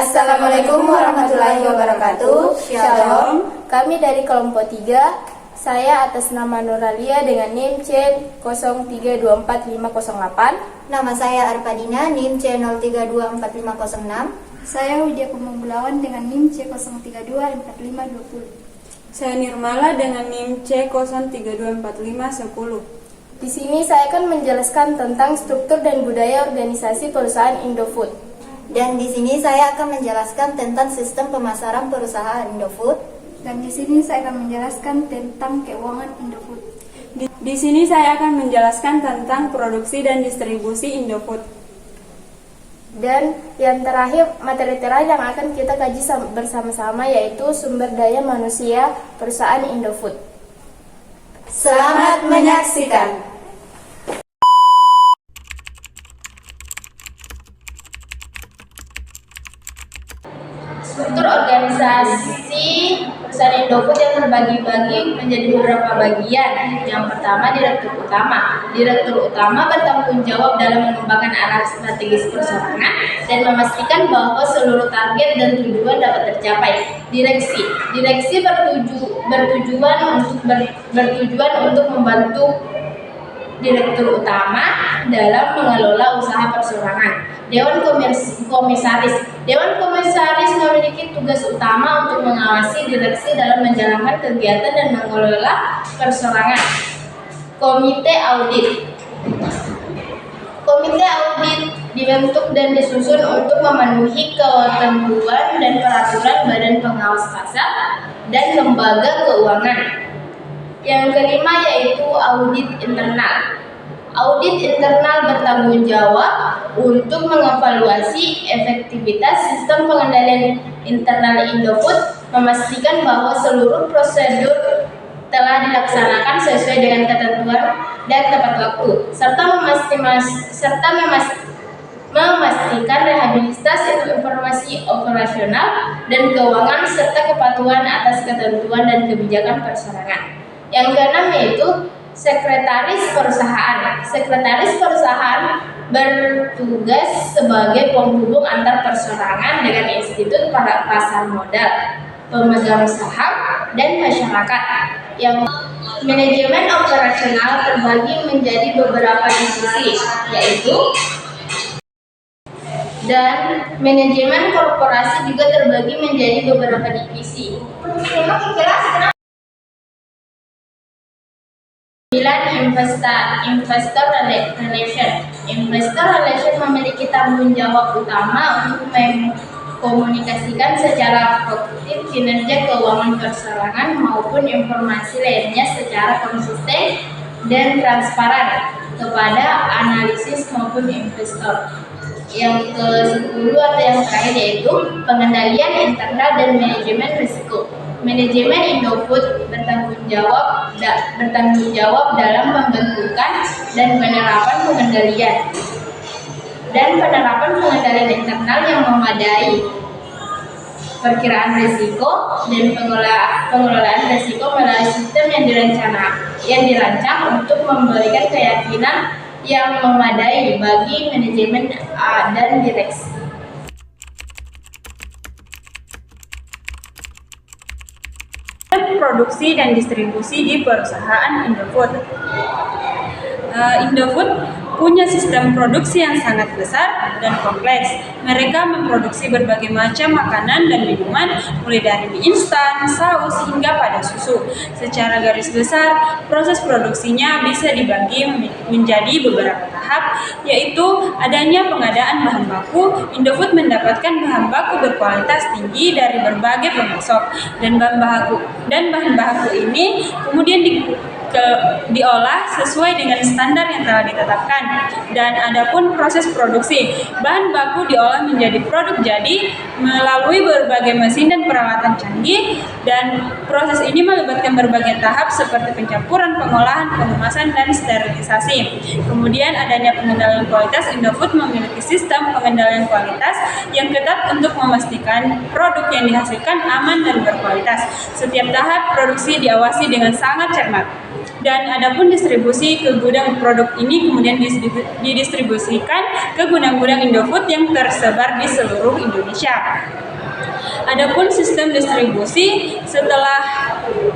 Assalamualaikum warahmatullahi wabarakatuh. Shalom. Kami dari kelompok 3. Saya atas nama Nuralia dengan NIM C 03245508. Nama saya Arpadina, NIM C 03245506. Saya Widya Pemunggulan dengan NIM C 0324520. Saya Nirmala dengan NIM C 03245110. Di sini saya akan menjelaskan tentang struktur dan budaya organisasi perusahaan Indofood. Dan di sini saya akan menjelaskan tentang sistem pemasaran perusahaan Indofood. Dan di sini saya akan menjelaskan tentang keuangan Indofood. Di sini saya akan menjelaskan tentang produksi dan distribusi Indofood. Dan yang terakhir, materi terakhir yang akan kita kaji bersama-sama yaitu sumber daya manusia perusahaan Indofood. Selamat menyaksikan. Struktur organisasi perusahaan Indofood yang terbagi-bagi menjadi beberapa bagian. Yang pertama, Direktur Utama. Direktur Utama bertanggung jawab dalam mengembangkan arah strategis perusahaan dan memastikan bahwa seluruh target dan tujuan dapat tercapai. Direksi. Direksi bertujuan untuk membantu Direktur Utama dalam mengelola usaha perseorangan. Dewan Komisaris. Dewan Komisaris memiliki tugas utama untuk mengawasi direksi dalam menjalankan kegiatan dan mengelola perseorangan. Komite Audit. Komite Audit dibentuk dan disusun untuk memenuhi ketentuan dan peraturan Badan Pengawas Pasar dan lembaga keuangan. Yang kelima yaitu audit internal. Audit internal bertanggung jawab untuk mengevaluasi efektivitas sistem pengendalian internal Indofood, memastikan bahwa seluruh prosedur telah dilaksanakan sesuai dengan ketentuan dan tepat waktu, serta memastikan rehabilitas informasi operasional dan keuangan serta kepatuhan atas ketentuan dan kebijakan perseorangan. Yang keenam yaitu Sekretaris Perusahaan. Sekretaris Perusahaan bertugas sebagai penghubung antar perseorangan dengan institut pada pasar modal, pemegang saham, dan masyarakat. Yang manajemen operasional terbagi menjadi beberapa divisi, yaitu dan manajemen korporasi juga terbagi menjadi beberapa divisi. 9. Investor Relation. Investor Relation memiliki tanggung jawab utama untuk mengkomunikasikan secara produktif kinerja keuangan perseorangan maupun informasi lainnya secara konsisten dan transparan kepada analisis maupun investor. Yang ke-10 atau yang terakhir yaitu pengendalian internal dan manajemen risiko. Manajemen Indofood bertanggung jawab dalam pembentukan dan penerapan pengendalian internal yang memadai, perkiraan risiko dan pengelolaan risiko melalui sistem yang dirancang untuk memberikan keyakinan yang memadai bagi manajemen dan direksi. Produksi dan distribusi di perusahaan Indofood. Indofood punya sistem produksi yang sangat besar dan kompleks. Mereka memproduksi berbagai macam makanan dan minuman, mulai dari mie instan, saus, hingga pada susu. Secara garis besar, proses produksinya bisa dibagi menjadi beberapa tahap, yaitu adanya pengadaan bahan baku. Indofood mendapatkan bahan baku berkualitas tinggi dari berbagai pemasok, dan bahan baku ini kemudian diolah sesuai dengan standar yang telah ditetapkan. Dan adapun proses produksi, bahan baku diolah menjadi produk jadi melalui berbagai mesin dan peralatan canggih, dan proses ini melibatkan berbagai tahap seperti pencampuran, pengolahan, pengemasan, dan sterilisasi. Kemudian adanya pengendalian kualitas. Indofood memiliki sistem pengendalian kualitas yang ketat untuk memastikan produk yang dihasilkan aman dan berkualitas. Setiap tahap produksi diawasi dengan sangat cermat. Dan adapun distribusi ke gudang produk ini kemudian didistribusikan ke gudang-gudang Indofood yang tersebar di seluruh Indonesia. Adapun sistem distribusi, setelah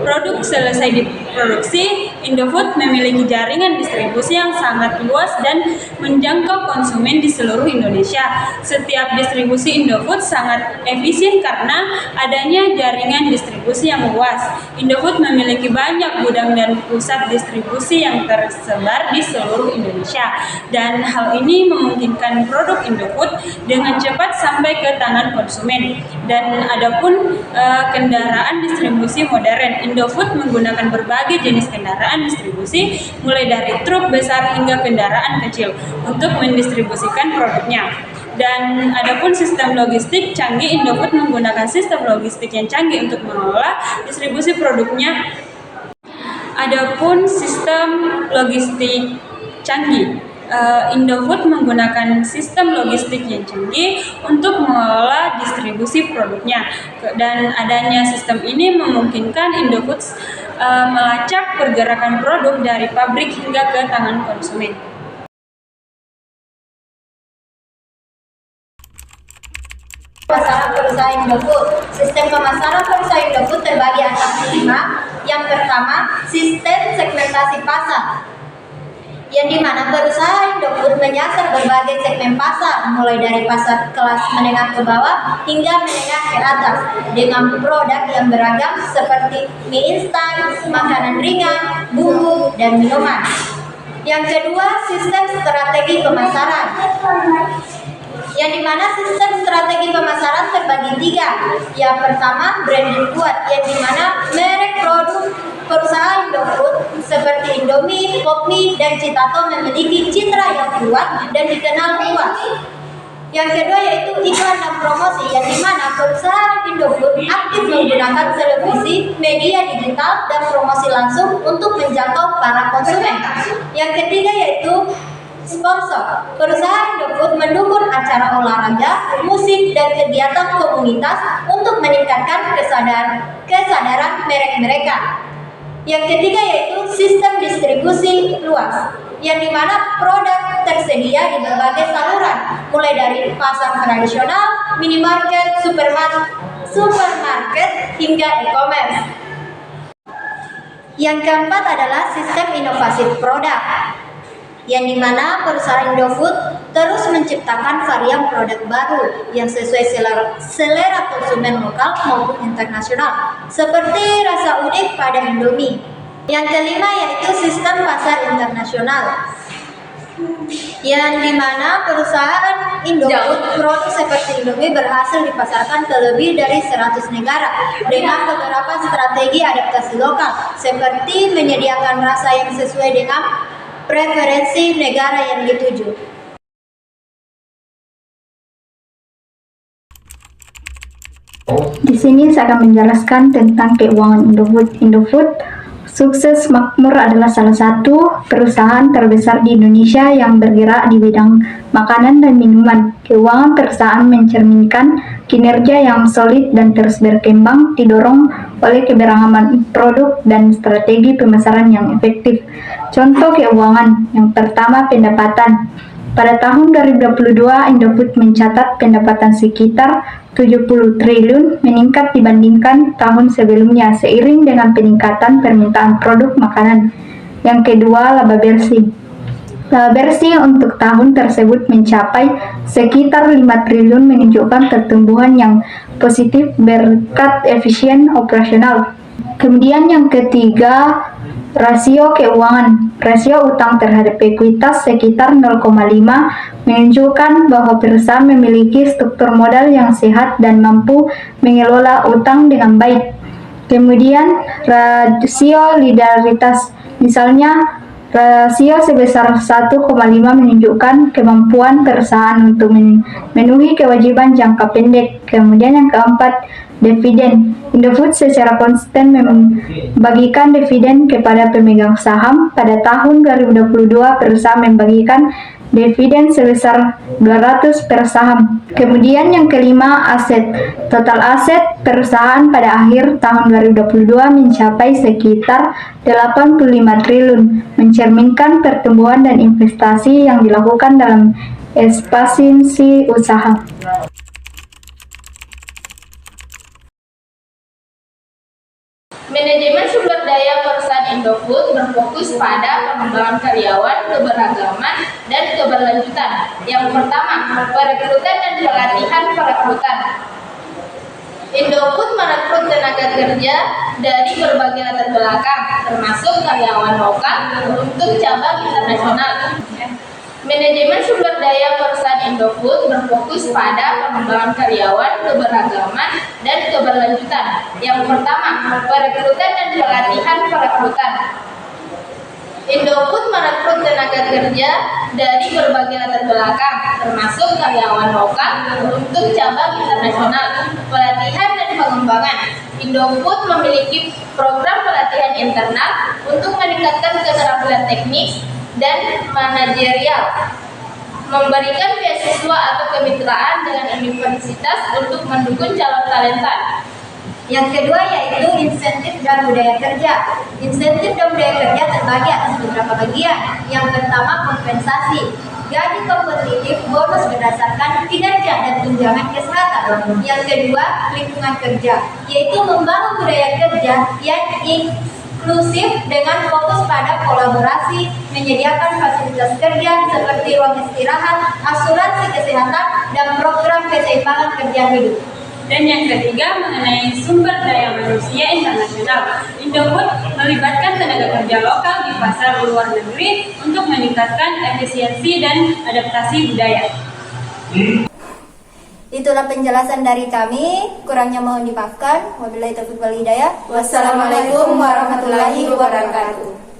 produk selesai diproduksi, Indofood memiliki jaringan distribusi yang sangat luas dan menjangkau konsumen di seluruh Indonesia. Setiap distribusi Indofood sangat efisien karena adanya jaringan distribusi yang luas. Indofood memiliki banyak gudang dan pusat distribusi yang tersebar di seluruh Indonesia, dan hal ini memungkinkan produk Indofood dengan cepat sampai ke tangan konsumen. Dan adapun kendaraan distribusi modern, Indofood menggunakan berbagai jenis kendaraan distribusi mulai dari truk besar hingga kendaraan kecil untuk mendistribusikan produknya. Dan adapun sistem logistik canggih, Indofood menggunakan sistem logistik yang canggih untuk mengelola distribusi produknya. Adapun sistem logistik canggih, Indofood menggunakan sistem logistik yang canggih untuk mengelola distribusi produknya, dan adanya sistem ini memungkinkan Indofood melacak pergerakan produk dari pabrik hingga ke tangan konsumen. Pemasaran perusahaan Indofood. Sistem pemasaran perusahaan Indofood terbagi atas 5. Yang pertama, sistem segmentasi pasar, yang dimana perusahaan Indofood menyasar berbagai segmen pasar, mulai dari pasar kelas menengah ke bawah hingga menengah ke atas, dengan produk yang beragam seperti mie instan, makanan ringan, bumbu, dan minuman. Yang kedua, sistem strategi pemasaran, yang dimana sistem strategi pemasaran terbagi 3. Yang pertama, branding kuat, yang dimana merek produk perusahaan Indofood seperti Indomie, Popmie, dan Citato memiliki citra yang kuat dan dikenal luas. Yang kedua yaitu iklan dan promosi, yang dimana perusahaan Indofood aktif menggunakan televisi, media digital, dan promosi langsung untuk menjangkau para konsumen. Yang ketiga yaitu sponsor. Perusahaan Indofood mendukung acara olahraga, musik, dan kegiatan komunitas untuk meningkatkan kesadaran merek mereka. Yang ketiga yaitu sistem distribusi luas, yang dimana produk tersedia di berbagai saluran, mulai dari pasar tradisional, minimarket, supermarket, hingga e-commerce. Yang keempat adalah sistem inovasi produk, yang dimana perusahaan Indofood terus menciptakan varian produk baru yang sesuai selera konsumen lokal maupun internasional, seperti rasa unik pada Indomie. Yang kelima yaitu sistem pasar internasional, yang dimana perusahaan Indofood produk seperti Indomie berhasil dipasarkan ke lebih dari 100 negara dengan beberapa strategi adaptasi lokal, seperti menyediakan rasa yang sesuai dengan preferensi negara yang dituju. Di sini saya akan menjelaskan tentang keuangan Indofood. Indofood sukses makmur adalah salah satu perusahaan terbesar di Indonesia yang bergerak di bidang makanan dan minuman. Keuangan perusahaan mencerminkan kinerja yang solid dan terus berkembang, didorong oleh keberagaman produk dan strategi pemasaran yang efektif. Contoh keuangan, yang pertama pendapatan. Pada tahun 2022, Indofood mencatat pendapatan sekitar 70 triliun, meningkat dibandingkan tahun sebelumnya seiring dengan peningkatan permintaan produk makanan. Yang kedua, laba bersih. Laba bersih untuk tahun tersebut mencapai sekitar 5 triliun, menunjukkan pertumbuhan yang positif berkat efisien operasional. Kemudian yang ketiga, rasio keuangan. Rasio utang terhadap ekuitas sekitar 0,5, menunjukkan bahwa perusahaan memiliki struktur modal yang sehat dan mampu mengelola utang dengan baik. Kemudian rasio likuiditas, misalnya rasio sebesar 1,5 menunjukkan kemampuan perusahaan untuk memenuhi kewajiban jangka pendek. Kemudian yang keempat, dividen. Indofood secara konsisten membagikan dividen kepada pemegang saham. Pada tahun 2022, perusahaan membagikan dividen sebesar 200 per saham. Kemudian yang kelima, aset. Total aset perusahaan pada akhir tahun 2022 mencapai sekitar 85 triliun, mencerminkan pertumbuhan dan investasi yang dilakukan dalam ekspansi usaha. Manajemen sumber daya perusahaan Indofood berfokus pada pengembangan karyawan, keberagaman, dan keberlanjutan. Yang pertama, perekrutan dan pelatihan perekrutan. Indofood merekrut tenaga kerja dari berbagai latar belakang, termasuk karyawan lokal untuk cabang internasional. Manajemen sumber daya perusahaan Indofood berfokus pada pengembangan karyawan, keberagaman, dan keberlanjutan. Yang pertama, perekrutan dan pelatihan perekrutan. Indofood merekrut tenaga kerja dari berbagai latar belakang, termasuk karyawan lokal untuk cabang internasional. Pelatihan dan pengembangan. Indofood memiliki program pelatihan internal untuk meningkatkan keterampilan teknis dan manajerial, memberikan beasiswa atau kemitraan dengan universitas untuk mendukung calon talenta. Yang kedua yaitu insentif dan budaya kerja. Insentif dan budaya kerja terbagi atas beberapa bagian. Yang pertama, kompensasi. Gaji kompetitif, bonus berdasarkan kinerja dan tunjangan kesehatan. Yang kedua, lingkungan kerja, yaitu membangun budaya kerja yang inklusif dengan fokus pada kolaborasi, menyediakan fasilitas kerja seperti ruang istirahat, asuransi kesehatan, dan program keseimbangan kerja hidup. Dan yang ketiga mengenai sumber daya manusia internasional. Indofood melibatkan tenaga kerja lokal di pasar luar negeri untuk meningkatkan efisiensi dan adaptasi budaya. Itulah penjelasan dari kami, kurangnya mohon dimaafkan. Wabillahi taufiq wal hidayah. Wassalamualaikum warahmatullahi wabarakatuh.